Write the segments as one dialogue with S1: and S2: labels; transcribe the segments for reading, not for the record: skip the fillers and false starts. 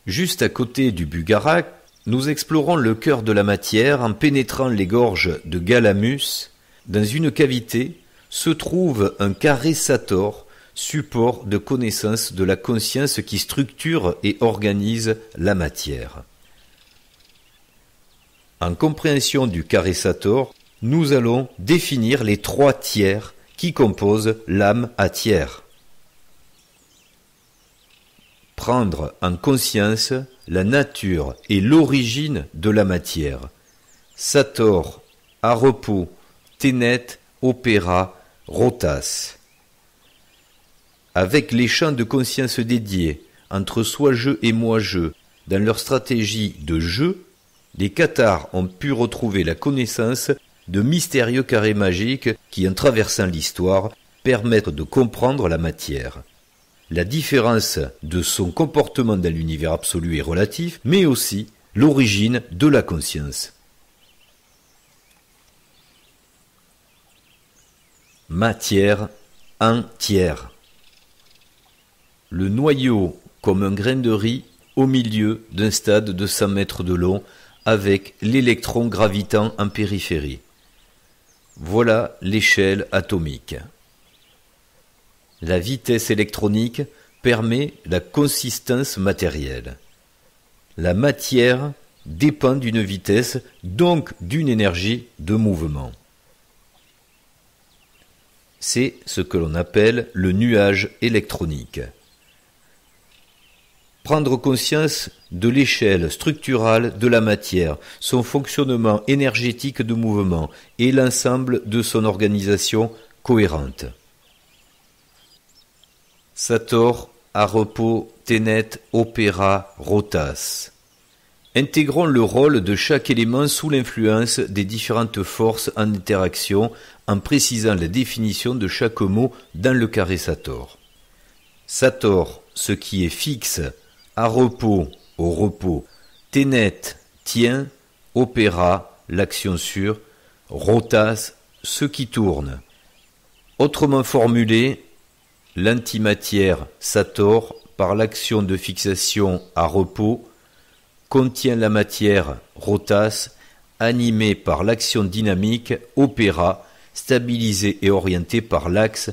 S1: Juste à côté du Bugarak, nous explorons le cœur de la matière en pénétrant les gorges de Galamus. Dans une cavité se trouve un carré Sator, support de connaissance de la conscience qui structure et organise la matière. En compréhension du carré Sator, nous allons définir les 3 tiers qui composent l'âme à tiers. Prendre en conscience la nature et l'origine de la matière. Sator, à repos, Ténet, opéra, rotas. Avec les champs de conscience dédiés, entre soi-je et moi-je, dans leur stratégie de jeu, les Cathars ont pu retrouver la connaissance de mystérieux carrés magiques qui, en traversant l'histoire, permettent de comprendre la matière. La différence de son comportement dans l'univers absolu et relatif, mais aussi l'origine de la conscience. Matière entière. Le noyau comme un grain de riz au milieu d'un stade de 100 mètres de long avec l'électron gravitant en périphérie. Voilà l'échelle atomique. La vitesse électronique permet la consistance matérielle. La matière dépend d'une vitesse, donc d'une énergie de mouvement. C'est ce que l'on appelle le nuage électronique. Prendre conscience de l'échelle structurale de la matière, son fonctionnement énergétique de mouvement et l'ensemble de son organisation cohérente. Sator, à repos, Ténet, opéra, rotas. Intégrons le rôle de chaque élément sous l'influence des différentes forces en interaction en précisant la définition de chaque mot dans le carré Sator. Sator, ce qui est fixe, à repos, au repos, Ténet, tient, opéra, l'action sûre, rotas, ce qui tourne. Autrement formulé, l'antimatière Sator, par l'action de fixation à repos, contient la matière rotas, animée par l'action dynamique opéra, stabilisée et orientée par l'axe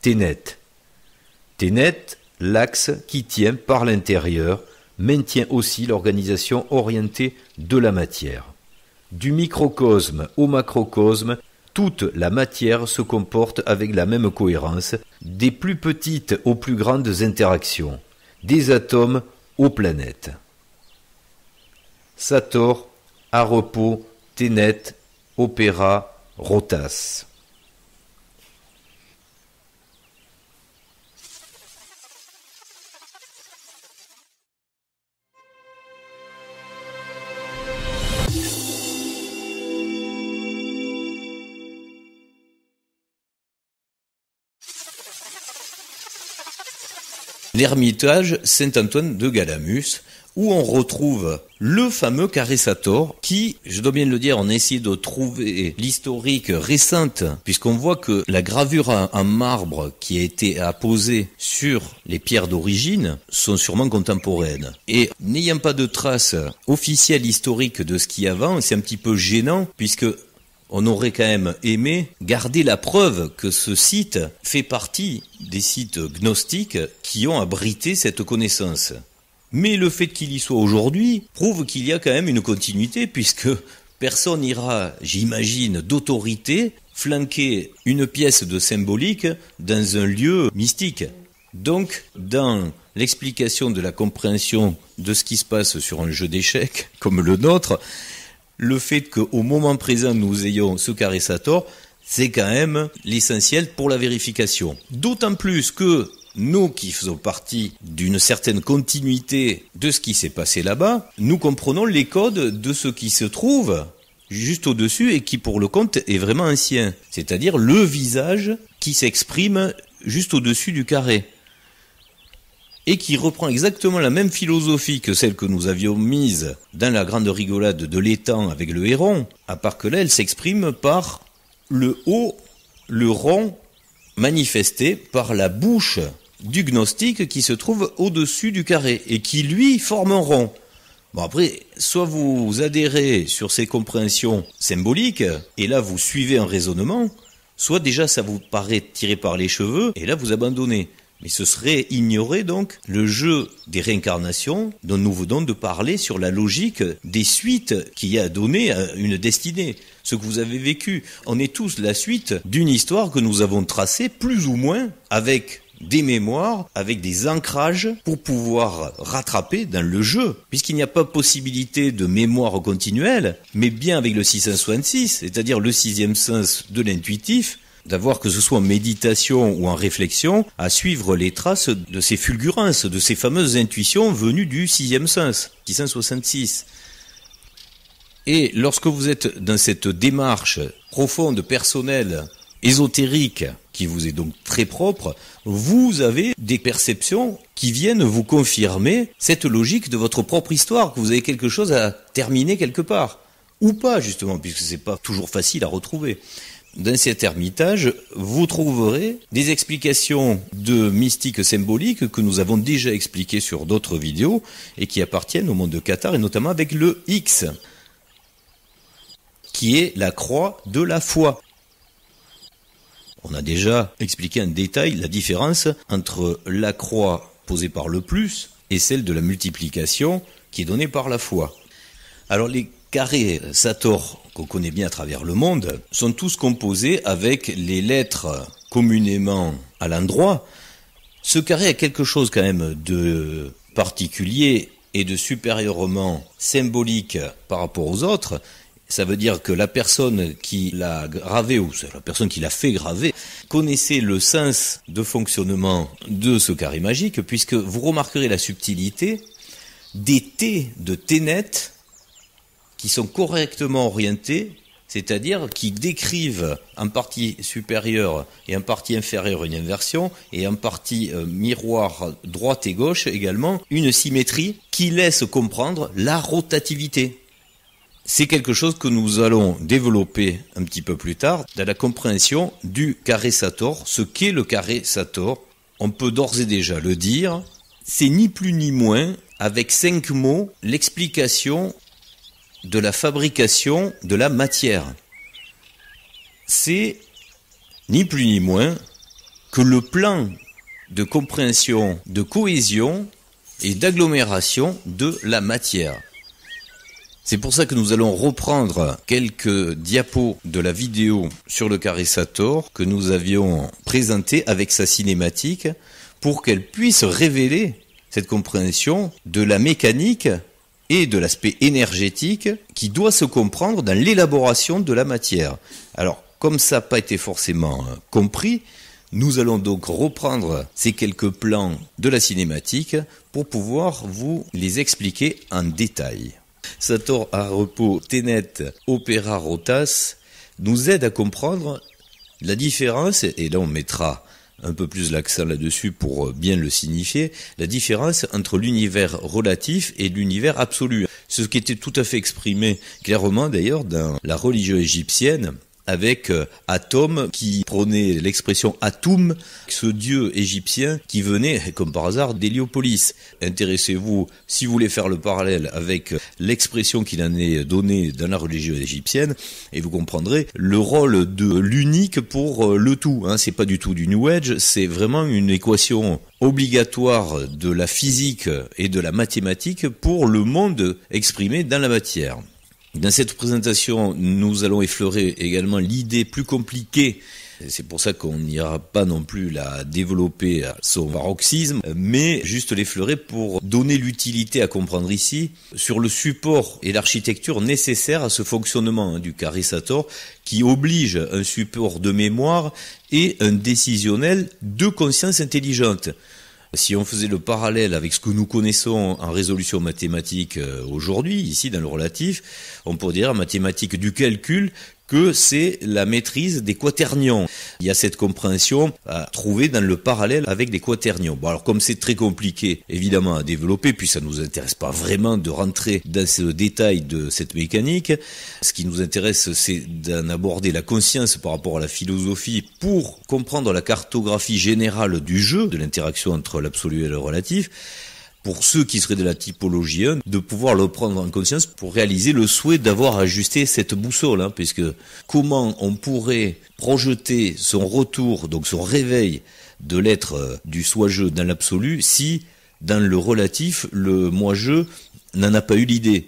S1: Ténet. Ténet, l'axe qui tient par l'intérieur, maintient aussi l'organisation orientée de la matière. Du microcosme au macrocosme, toute la matière se comporte avec la même cohérence, des plus petites aux plus grandes interactions, des atomes aux planètes. Sator, à repos, Ténet, opéra, rotas. L'ermitage Saint-Antoine de Galamus, où on retrouve le fameux carré Sator, qui, je dois bien le dire, on a essayé de trouver l'historique récente, puisqu'on voit que la gravure en marbre qui a été apposée sur les pierres d'origine sont sûrement contemporaines. Et n'ayant pas de traces officielles historiques de ce qu'il y a avant, c'est un petit peu gênant, puisque on aurait quand même aimé garder la preuve que ce site fait partie des sites gnostiques qui ont abrité cette connaissance. Mais le fait qu'il y soit aujourd'hui prouve qu'il y a quand même une continuité, puisque personne n'ira, j'imagine, d'autorité flanquer une pièce de symbolique dans un lieu mystique. Donc, dans l'explication de la compréhension de ce qui se passe sur un jeu d'échecs comme le nôtre, le fait qu'au moment présent nous ayons ce carré Sator, c'est quand même l'essentiel pour la vérification. D'autant plus que nous qui faisons partie d'une certaine continuité de ce qui s'est passé là-bas, nous comprenons les codes de ce qui se trouve juste au-dessus et qui pour le compte est vraiment ancien. C'est-à-dire le visage qui s'exprime juste au-dessus du carré. Et qui reprend exactement la même philosophie que celle que nous avions mise dans la grande rigolade de l'étang avec le héron, à part que là, elle s'exprime par le haut, le rond, manifesté par la bouche du gnostique qui se trouve au-dessus du carré et qui, lui, forme un rond. Bon après, soit vous adhérez sur ces compréhensions symboliques, et là vous suivez un raisonnement, soit déjà ça vous paraît tiré par les cheveux, et là vous abandonnez. Mais ce serait ignorer donc le jeu des réincarnations dont nous venons de parler sur la logique des suites qui a donné une destinée. Ce que vous avez vécu, on est tous la suite d'une histoire que nous avons tracée plus ou moins avec des mémoires, avec des ancrages pour pouvoir rattraper dans le jeu. Puisqu'il n'y a pas possibilité de mémoire continuelle, mais bien avec le 666, c'est-à-dire le sixième sens de l'intuitif, d'avoir que ce soit en méditation ou en réflexion, à suivre les traces de ces fulgurances, de ces fameuses intuitions venues du sixième sens, 666. Et lorsque vous êtes dans cette démarche profonde, personnelle, ésotérique, qui vous est donc très propre, vous avez des perceptions qui viennent vous confirmer cette logique de votre propre histoire, que vous avez quelque chose à terminer quelque part. Ou pas, justement, puisque c'est pas toujours facile à retrouver. Dans cet ermitage, vous trouverez des explications de mystique symbolique que nous avons déjà expliquées sur d'autres vidéos et qui appartiennent au monde de Qatar et notamment avec le X, qui est la croix de la foi. On a déjà expliqué en détail la différence entre la croix posée par le plus et celle de la multiplication qui est donnée par la foi. Alors les carrés Sator qu'on connaît bien à travers le monde sont tous composés avec les lettres communément à l'endroit. Ce carré a quelque chose quand même de particulier et de supérieurement symbolique par rapport aux autres. Ça veut dire que la personne qui l'a gravé, ou la personne qui l'a fait graver, connaissait le sens de fonctionnement de ce carré magique, puisque vous remarquerez la subtilité des T de Ténet qui sont correctement orientés, c'est-à-dire qui décrivent en partie supérieure et en partie inférieure une inversion, et en partie miroir droite et gauche également, une symétrie qui laisse comprendre la rotativité. C'est quelque chose que nous allons développer un petit peu plus tard dans la compréhension du carré Sator. Ce qu'est le carré Sator, on peut d'ores et déjà le dire, c'est ni plus ni moins, avec 5 mots, l'explication de la fabrication de la matière. C'est ni plus ni moins que le plan de compréhension, de cohésion et d'agglomération de la matière. C'est pour ça que nous allons reprendre quelques diapos de la vidéo sur le carré Sator que nous avions présenté avec sa cinématique pour qu'elle puisse révéler cette compréhension de la mécanique et de l'aspect énergétique qui doit se comprendre dans l'élaboration de la matière. Alors, comme ça n'a pas été forcément compris, nous allons donc reprendre ces quelques plans de la cinématique pour pouvoir vous les expliquer en détail. Sator à repos Ténet Opera Rotas nous aide à comprendre la différence, et là on mettra un peu plus l'accent là-dessus pour bien le signifier, la différence entre l'univers relatif et l'univers absolu. Ce qui était tout à fait exprimé clairement d'ailleurs dans la religion égyptienne, avec Atum qui prenait l'expression Atum, ce dieu égyptien qui venait, comme par hasard, d'Héliopolis. Intéressez-vous, si vous voulez faire le parallèle avec l'expression qu'il en est donnée dans la religion égyptienne, et vous comprendrez le rôle de l'unique pour le tout. C'est pas du tout du New Age, c'est vraiment une équation obligatoire de la physique et de la mathématique pour le monde exprimé dans la matière. Dans cette présentation, nous allons effleurer également l'idée plus compliquée. C'est pour ça qu'on n'ira pas non plus la développer à son paroxysme, mais juste l'effleurer pour donner l'utilité à comprendre ici sur le support et l'architecture nécessaires à ce fonctionnement du carré Sator qui oblige un support de mémoire et un décisionnel de conscience intelligente. Si on faisait le parallèle avec ce que nous connaissons en résolution mathématique aujourd'hui, ici dans le relatif, on pourrait dire en mathématiques du calcul que c'est la maîtrise des quaternions. Il y a cette compréhension à trouver dans le parallèle avec les quaternions. Bon, alors comme c'est très compliqué, évidemment, à développer, puis ça nous intéresse pas vraiment de rentrer dans ce détail de cette mécanique. Ce qui nous intéresse, c'est d'en aborder la conscience par rapport à la philosophie pour comprendre la cartographie générale du jeu, de l'interaction entre l'absolu et le relatif. Pour ceux qui seraient de la typologie 1, de pouvoir le prendre en conscience pour réaliser le souhait d'avoir ajusté cette boussole, puisque comment on pourrait projeter son retour, donc son réveil de l'être du soi-je dans l'absolu, si dans le relatif, le moi-je n'en a pas eu l'idée.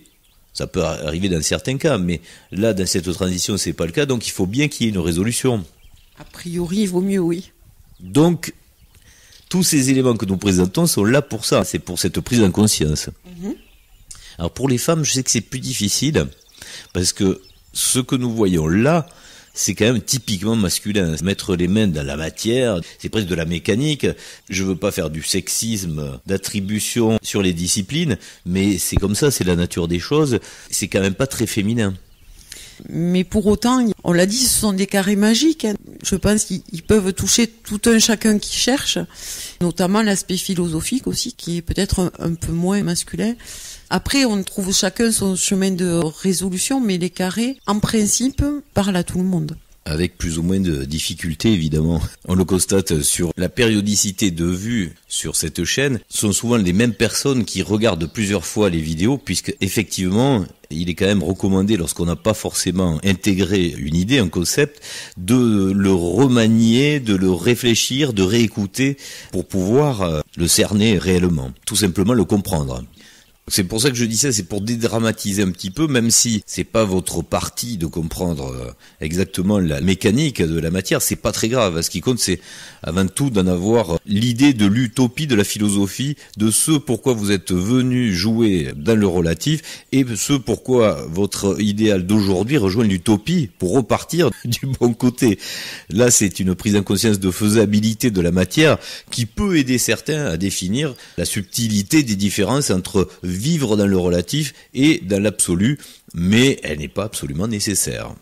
S1: Ça peut arriver dans certains cas, mais là, dans cette transition, c'est pas le cas, donc il faut bien qu'il y ait une résolution.
S2: A priori, il vaut mieux, oui.
S1: Donc, tous ces éléments que nous présentons sont là pour ça, c'est pour cette prise en conscience. Alors pour les femmes, je sais que c'est plus difficile, parce que ce que nous voyons là, c'est quand même typiquement masculin. Mettre les mains dans la matière, c'est presque de la mécanique. Je veux pas faire du sexisme, d'attribution sur les disciplines, mais c'est comme ça, c'est la nature des choses. C'est quand même pas très féminin.
S2: Mais pour autant, on l'a dit, ce sont des carrés magiques. Je pense qu'ils peuvent toucher tout un chacun qui cherche, notamment l'aspect philosophique aussi, qui est peut-être un peu moins masculin. Après, on trouve chacun son chemin de résolution, mais les carrés, en principe, parlent à tout le monde.
S1: Avec plus ou moins de difficultés, évidemment. On le constate sur la périodicité de vues sur cette chaîne. Ce sont souvent les mêmes personnes qui regardent plusieurs fois les vidéos, puisque effectivement, il est quand même recommandé, lorsqu'on n'a pas forcément intégré une idée, un concept, de le remanier, de le réfléchir, de réécouter, pour pouvoir le cerner réellement. Tout simplement le comprendre. C'est pour ça que je dis ça, c'est pour dédramatiser un petit peu, même si c'est pas votre partie de comprendre exactement la mécanique de la matière, c'est pas très grave. Ce qui compte, c'est avant tout d'en avoir l'idée de l'utopie de la philosophie, de ce pourquoi vous êtes venu jouer dans le relatif, et ce pourquoi votre idéal d'aujourd'hui rejoint l'utopie pour repartir du bon côté. Là, c'est une prise en conscience de faisabilité de la matière qui peut aider certains à définir la subtilité des différences entre vivre dans le relatif et dans l'absolu, mais elle n'est pas absolument nécessaire.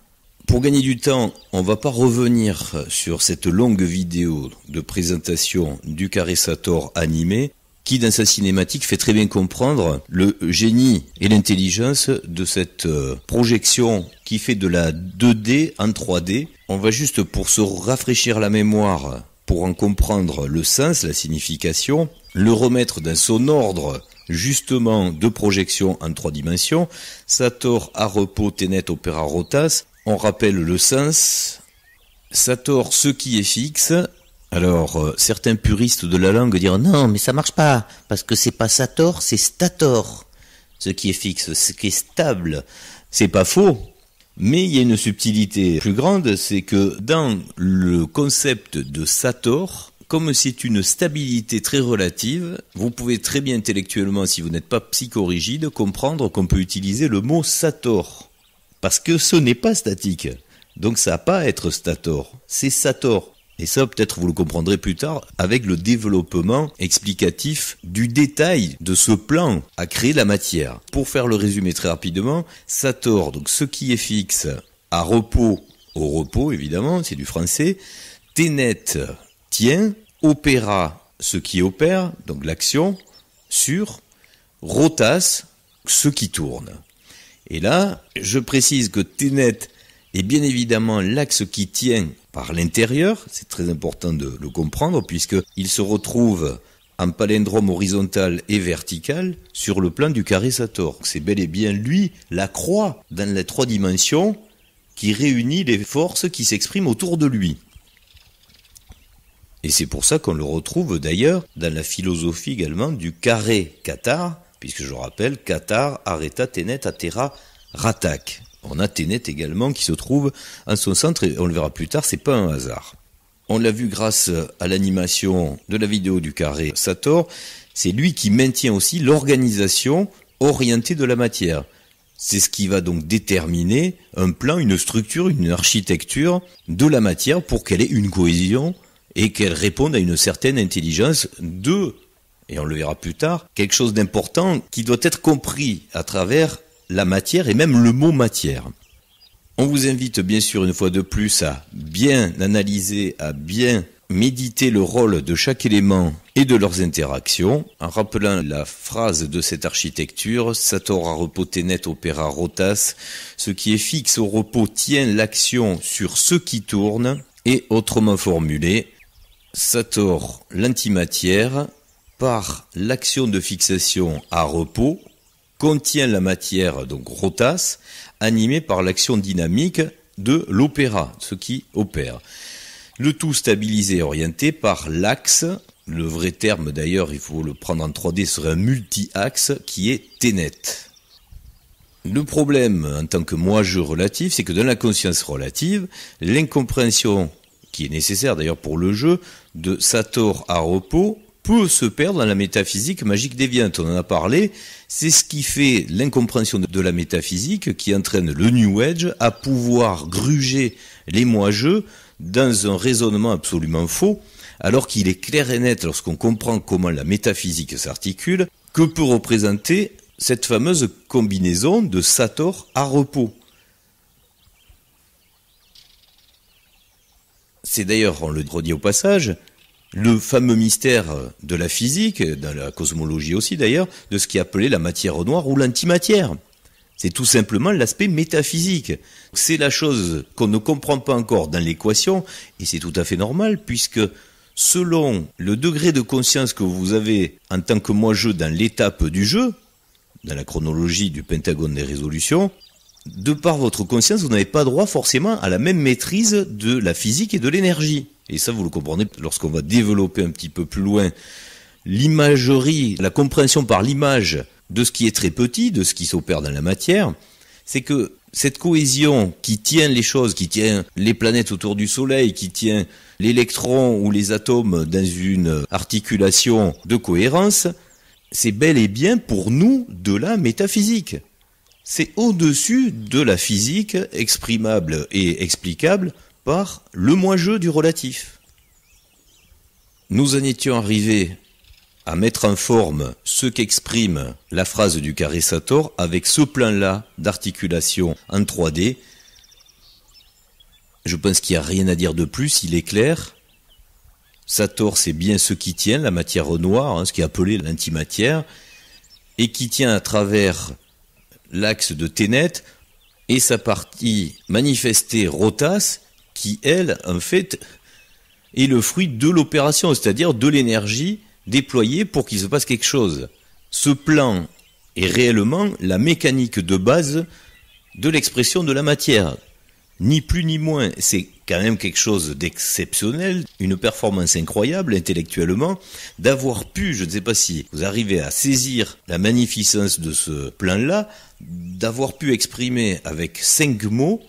S1: Pour gagner du temps, on va pas revenir sur cette longue vidéo de présentation du carré Sator animé, qui dans sa cinématique fait très bien comprendre le génie et l'intelligence de cette projection qui fait de la 2D en 3D. On va juste, pour se rafraîchir la mémoire, pour en comprendre le sens, la signification, le remettre dans son ordre justement de projection en 3 dimensions. Sator, Arepo, Tenet, Opera, Rotas. On rappelle le sens. Sator, ce qui est fixe. Alors, certains puristes de la langue diront non, mais ça marche pas, parce que c'est pas Sator, c'est Stator. Ce qui est fixe, ce qui est stable. C'est pas faux. Mais il y a une subtilité plus grande, c'est que dans le concept de Sator, comme c'est une stabilité très relative, vous pouvez très bien intellectuellement, si vous n'êtes pas psychorigide, comprendre qu'on peut utiliser le mot Sator. Parce que ce n'est pas statique. Donc ça n'a pas à être Stator, c'est Sator. Et ça, peut-être vous le comprendrez plus tard avec le développement explicatif du détail de ce plan à créer la matière. Pour faire le résumé très rapidement, Sator, donc ce qui est fixe, à repos, au repos évidemment, c'est du français, Tenet, tient, opéra, ce qui opère, donc l'action, sur, rotas, ce qui tourne. Et là, je précise que Tenet est bien évidemment l'axe qui tient par l'intérieur, c'est très important de le comprendre, puisqu'il se retrouve en palindrome horizontal et vertical sur le plan du carré Sator. C'est bel et bien lui, la croix, dans les 3 dimensions, qui réunit les forces qui s'expriment autour de lui. Et c'est pour ça qu'on le retrouve d'ailleurs dans la philosophie également du carré Qatar, puisque je rappelle, Qatar, Areta, Tenet, Atera, Ratak. On a Tenet également qui se trouve en son centre, et on le verra plus tard, c'est pas un hasard. On l'a vu grâce à l'animation de la vidéo du carré Sator, c'est lui qui maintient aussi l'organisation orientée de la matière. C'est ce qui va donc déterminer un plan, une structure, une architecture de la matière pour qu'elle ait une cohésion et qu'elle réponde à une certaine intelligence et on le verra plus tard, quelque chose d'important qui doit être compris à travers la matière et même le mot matière. On vous invite bien sûr une fois de plus à bien analyser, à bien méditer le rôle de chaque élément et de leurs interactions, en rappelant la phrase de cette architecture, Sator a repos tenet opera rotas, ce qui est fixe au repos tient l'action sur ce qui tourne, et autrement formulé, Sator, l'antimatière, par l'action de fixation à repos, contient la matière, donc rotas, animée par l'action dynamique de l'opéra, ce qui opère. Le tout stabilisé et orienté par l'axe, le vrai terme d'ailleurs, il faut le prendre en 3D, serait un multi-axe qui est tenet. Le problème en tant que moi-je relatif, c'est que dans la conscience relative, l'incompréhension qui est nécessaire d'ailleurs pour le jeu de Sator à repos peut se perdre dans la métaphysique magique déviante. On en a parlé, c'est ce qui fait l'incompréhension de la métaphysique qui entraîne le New Age à pouvoir gruger les moi-je dans un raisonnement absolument faux, alors qu'il est clair et net lorsqu'on comprend comment la métaphysique s'articule, que peut représenter cette fameuse combinaison de Sator à repos. C'est d'ailleurs, on le redit au passage, le fameux mystère de la physique, dans la cosmologie aussi d'ailleurs, de ce qui est appelé la matière noire ou l'antimatière. C'est tout simplement l'aspect métaphysique. C'est la chose qu'on ne comprend pas encore dans l'équation, et c'est tout à fait normal, puisque selon le degré de conscience que vous avez en tant que moi-je dans l'étape du jeu, dans la chronologie du pentagone des résolutions, de par votre conscience, vous n'avez pas droit forcément à la même maîtrise de la physique et de l'énergie. Et ça, vous le comprenez lorsqu'on va développer un petit peu plus loin l'imagerie, la compréhension par l'image de ce qui est très petit, de ce qui s'opère dans la matière, c'est que cette cohésion qui tient les choses, qui tient les planètes autour du Soleil, qui tient l'électron ou les atomes dans une articulation de cohérence, c'est bel et bien pour nous de la métaphysique. C'est au-dessus de la physique exprimable et explicable par le moi-je du relatif. Nous en étions arrivés à mettre en forme ce qu'exprime la phrase du carré Sator avec ce plan-là d'articulation en 3D. Je pense qu'il n'y a rien à dire de plus, il est clair. Sator, c'est bien ce qui tient, la matière noire, ce qui est appelé l'antimatière, et qui tient à travers l'axe de Tenet et sa partie manifestée rotas, qui, elle, en fait, est le fruit de l'opération, c'est-à-dire de l'énergie déployée pour qu'il se passe quelque chose. Ce plan est réellement la mécanique de base de l'expression de la matière. Ni plus ni moins, c'est quand même quelque chose d'exceptionnel, une performance incroyable intellectuellement, d'avoir pu, je ne sais pas si vous arrivez à saisir la magnificence de ce plan-là, d'avoir pu exprimer avec 5 mots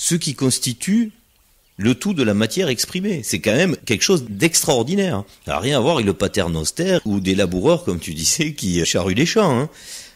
S1: ce qui constitue le tout de la matière exprimée. C'est quand même quelque chose d'extraordinaire. Ça n'a rien à voir avec le paternoster ou des laboureurs, comme tu disais, qui charruent les champs.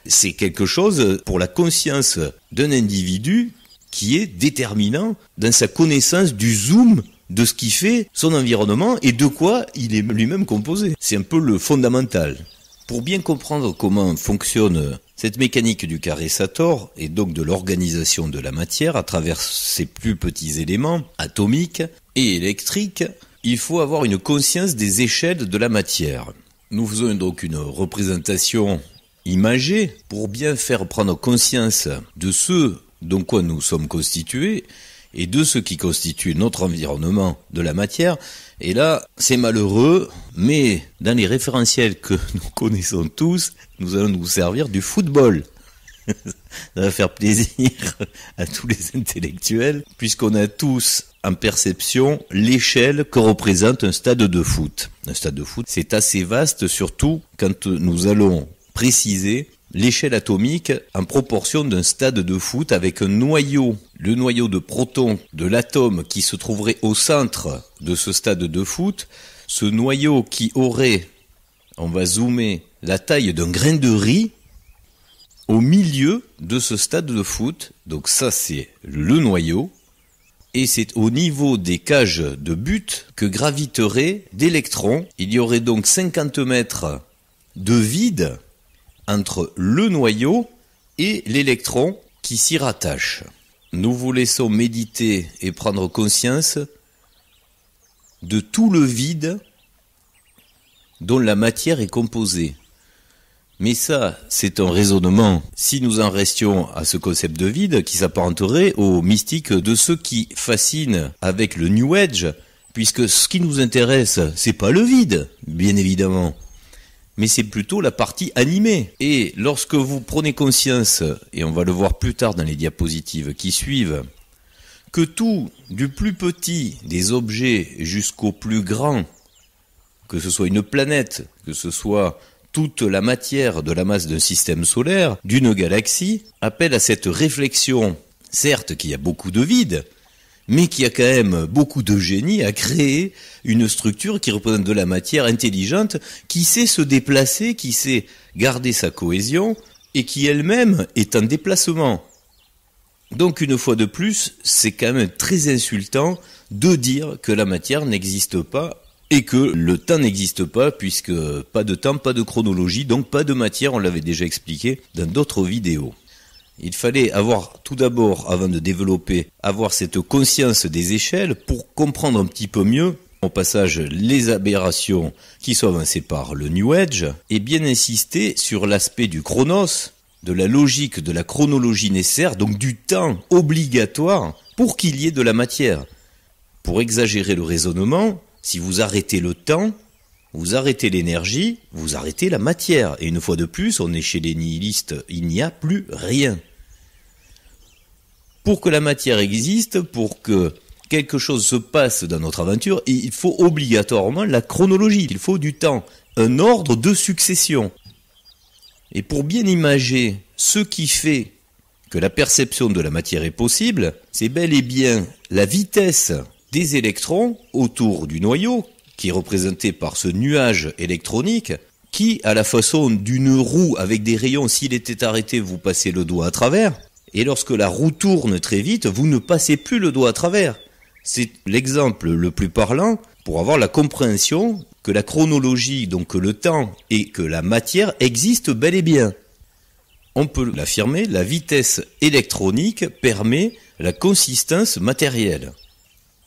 S1: C'est quelque chose pour la conscience d'un individu qui est déterminant dans sa connaissance du zoom de ce qui fait son environnement et de quoi il est lui-même composé. C'est un peu le fondamental. Pour bien comprendre comment fonctionne cette mécanique du carré Sator et donc de l'organisation de la matière à travers ses plus petits éléments atomiques et électriques, il faut avoir une conscience des échelles de la matière. Nous faisons donc une représentation imagée pour bien faire prendre conscience de ce dont quoi nous sommes constitués et de ce qui constitue notre environnement de la matière. Et là, c'est malheureux, mais dans les référentiels que nous connaissons tous, nous allons nous servir du football. Ça va faire plaisir à tous les intellectuels, puisqu'on a tous en perception l'échelle que représente un stade de foot. Un stade de foot, c'est assez vaste, surtout quand nous allons préciser l'échelle atomique en proportion d'un stade de foot avec un noyau, le noyau de protons de l'atome qui se trouverait au centre de ce stade de foot, ce noyau qui aurait, on va zoomer, la taille d'un grain de riz au milieu de ce stade de foot. Donc ça c'est le noyau, et c'est au niveau des cages de but que graviteraient d'électrons. Il y aurait donc 50 mètres de vide entre le noyau et l'électron qui s'y rattache. nous vous laissons méditer et prendre conscience de tout le vide dont la matière est composée. Mais ça, c'est un raisonnement, si nous en restions à ce concept de vide, qui s'apparenterait aux mystiques de ceux qui fascinent avec le New Age, puisque ce qui nous intéresse, c'est pas le vide, bien évidemment, mais c'est plutôt la partie animée. Et lorsque vous prenez conscience, et on va le voir plus tard dans les diapositives qui suivent, que tout, du plus petit des objets jusqu'au plus grand, que ce soit une planète, que ce soit toute la matière de la masse d'un système solaire, d'une galaxie, appelle à cette réflexion, certes qu'il y a beaucoup de vide, mais qu'il y a quand même beaucoup de génie à créer une structure qui représente de la matière intelligente, qui sait se déplacer, qui sait garder sa cohésion, et qui elle-même est en déplacement. Donc une fois de plus, c'est quand même très insultant de dire que la matière n'existe pas, et que le temps n'existe pas, puisque pas de temps, pas de chronologie, donc pas de matière, on l'avait déjà expliqué dans d'autres vidéos. Il fallait avoir, tout d'abord, avant de développer, avoir cette conscience des échelles pour comprendre un petit peu mieux, au passage, les aberrations qui sont avancées par le New Age, et bien insister sur l'aspect du chronos, de la logique, de la chronologie nécessaire, donc du temps obligatoire pour qu'il y ait de la matière. Pour exagérer le raisonnement, si vous arrêtez le temps, vous arrêtez l'énergie, vous arrêtez la matière. Et une fois de plus, on est chez les nihilistes, il n'y a plus rien. Pour que la matière existe, pour que quelque chose se passe dans notre aventure, il faut obligatoirement la chronologie, il faut du temps, un ordre de succession. Et pour bien imager ce qui fait que la perception de la matière est possible, c'est bel et bien la vitesse des électrons autour du noyau, qui est représenté par ce nuage électronique, qui, à la façon d'une roue avec des rayons, s'il était arrêté, vous passez le doigt à travers, et lorsque la roue tourne très vite, vous ne passez plus le doigt à travers. C'est l'exemple le plus parlant pour avoir la compréhension que la chronologie, donc que le temps et que la matière existent bel et bien. On peut l'affirmer, la vitesse électronique permet la consistance matérielle.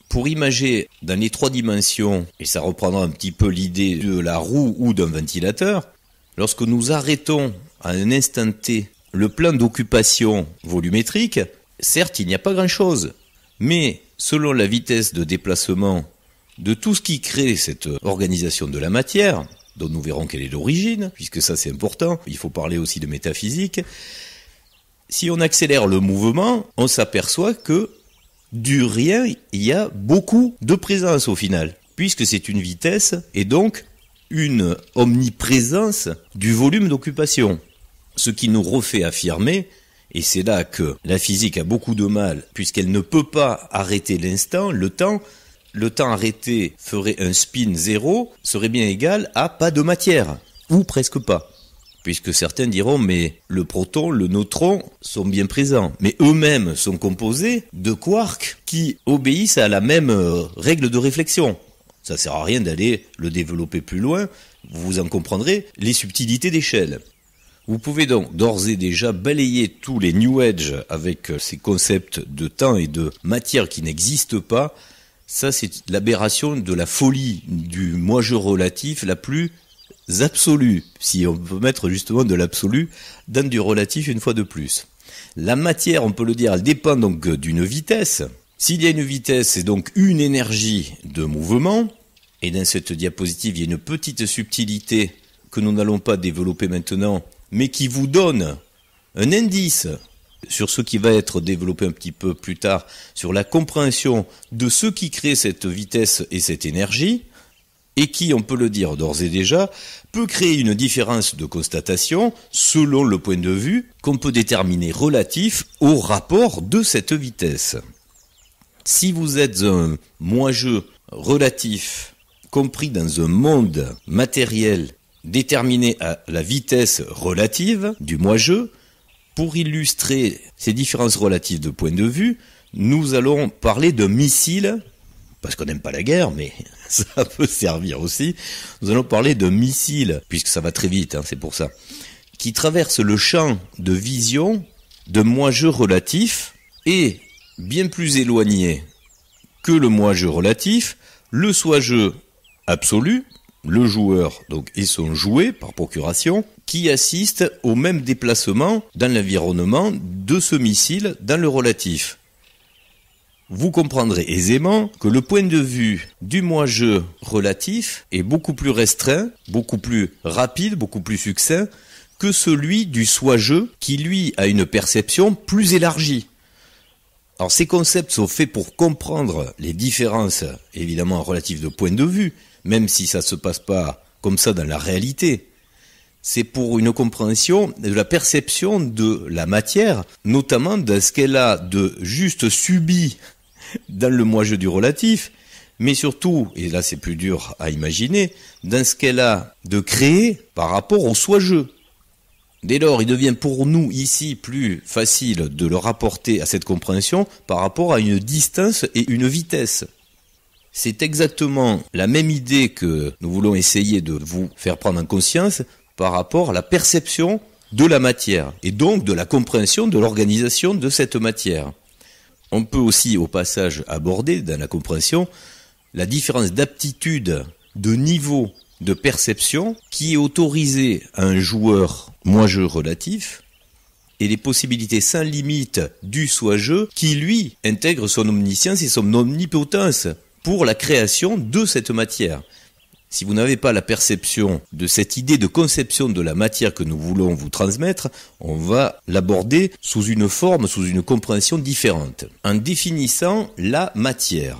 S1: Pour imager dans les 3 dimensions, et ça reprendra un petit peu l'idée de la roue ou d'un ventilateur, lorsque nous arrêtons à un instant T le plan d'occupation volumétrique, certes il n'y a pas grand-chose, mais selon la vitesse de déplacement de tout ce qui crée cette organisation de la matière, dont nous verrons quelle est l'origine, puisque ça c'est important, il faut parler aussi de métaphysique, si on accélère le mouvement, on s'aperçoit que du rien, il y a beaucoup de présence au final, puisque c'est une vitesse et donc une omniprésence du volume d'occupation. Ce qui nous refait affirmer, et c'est là que la physique a beaucoup de mal, puisqu'elle ne peut pas arrêter l'instant, le temps arrêté ferait un spin 0, serait bien égal à pas de matière, ou presque pas. Puisque certains diront, mais le proton, le neutron sont bien présents. Mais eux-mêmes sont composés de quarks qui obéissent à la même règle de réflexion. Ça sert à rien d'aller le développer plus loin, vous en comprendrez les subtilités d'échelle. Vous pouvez donc d'ores et déjà balayer tous les New Age avec ces concepts de temps et de matière qui n'existent pas. Ça, c'est l'aberration de la folie du moi-je relatif la plus absolu, si on peut mettre justement de l'absolu dans du relatif une fois de plus. La matière, on peut le dire, elle dépend donc d'une vitesse. S'il y a une vitesse, c'est donc une énergie de mouvement, et dans cette diapositive, il y a une petite subtilité que nous n'allons pas développer maintenant, mais qui vous donne un indice sur ce qui va être développé un petit peu plus tard, sur la compréhension de ce qui crée cette vitesse et cette énergie, et qui, on peut le dire d'ores et déjà, peut créer une différence de constatation selon le point de vue qu'on peut déterminer relatif au rapport de cette vitesse. Si vous êtes un moi-je relatif compris dans un monde matériel déterminé à la vitesse relative du moi-je, pour illustrer ces différences relatives de point de vue, nous allons parler de missiles, parce qu'on n'aime pas la guerre, mais ça peut servir aussi. Nous allons parler de missiles, puisque ça va très vite, c'est pour ça, qui traversent le champ de vision de moi-je relatif, et bien plus éloigné que le moi-je relatif, le soi-je absolu, le joueur donc et son jouet par procuration, qui assiste au même déplacement dans l'environnement de ce missile dans le relatif. Vous comprendrez aisément que le point de vue du moi-je relatif est beaucoup plus restreint, beaucoup plus rapide, beaucoup plus succinct que celui du soi-je qui lui a une perception plus élargie. Alors ces concepts sont faits pour comprendre les différences évidemment relatives de point de vue, même si ça se passe pas comme ça dans la réalité. C'est pour une compréhension de la perception de la matière, notamment dans ce qu'elle a de juste subi dans le moi-je du relatif, mais surtout, et là c'est plus dur à imaginer, dans ce qu'elle a de créé par rapport au soi-je. Dès lors, il devient pour nous ici plus facile de le rapporter à cette compréhension par rapport à une distance et une vitesse. C'est exactement la même idée que nous voulons essayer de vous faire prendre en conscience par rapport à la perception de la matière et donc de la compréhension de l'organisation de cette matière. On peut aussi au passage aborder dans la compréhension la différence d'aptitude, de niveau de perception qui est autorisée à un joueur moi-je relatif et les possibilités sans limite du soi-je qui lui intègre son omniscience et son omnipotence pour la création de cette matière. Si vous n'avez pas la perception de cette idée de conception de la matière que nous voulons vous transmettre, on va l'aborder sous une forme, sous une compréhension différente, en définissant la matière.